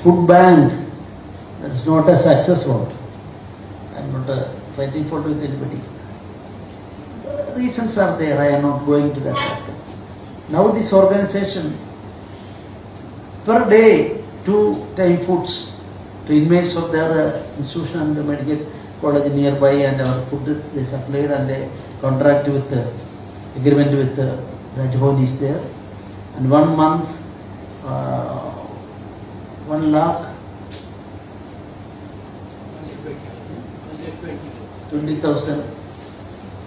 food bank, that is not a success vote. I am not fighting for with anybody. Reasons are there, I am not going to that factor. Now this organization, per day, 2 time foods to inmates of their institution and the medical college nearby, and our food they supplied, and they contract with agreement with Rajbhavan is there, and 1 month 1 lakh 20,000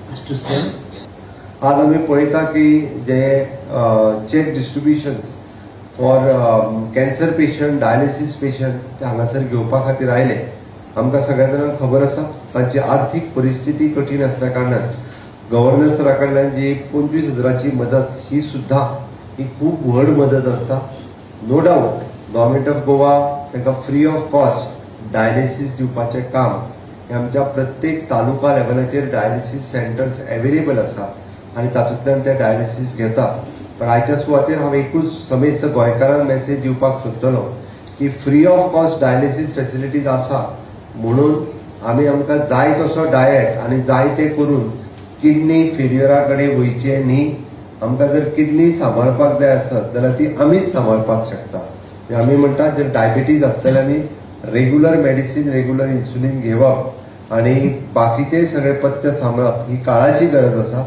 has to sell. आज आम्ही पळयता की जे cheque distribution for cancer patient, dialysis patient ते हांगासर घेवपा खातीर आयले. आमकां सगळ्या जाणांक खबर आसा तांची आर्थीक परिस्थिती कठीण आसल्या कारणान गव्हर्नर सरा कडल्यान जी 25,000ची मदत ही सुद्धा ही खूब व्हड मदत आसता. No doubt government of Goa तांकां फ्री ऑफ कॉस्ट डायलिसीस दिवपाचें काम हे आमच्या प्रत्येक तालुका लेवलाचेर डायलिसीस सेंटर्स अवेलेबल आसा आणि तातूंतल्यान ते डायलिसीस घेता. पण आयच्या सुवातेर हांव एकूच समेस्त गोंयकारांक मेसेज दिवपाक सोदतलो की free of cost dialysis facilities आसा म्हणून आमकां जाय तसो डायट आनी जाय ते करून किडनी फेल्युअरा कडेन वयचे न्ही. आमकां जर किडनी सांबाळपाक जाय आसत जाल्यार ती आमीच सांबाळपाक शकता. आमी म्हणटा जर डायबिटीज आसतल्यांनी रेग्युलर मेडिसीन, रेग्युलर इन्सुलीन घेवप आणि बाकीचे सगळे पथ्य सांबाळप ही काळाची गरज आसा.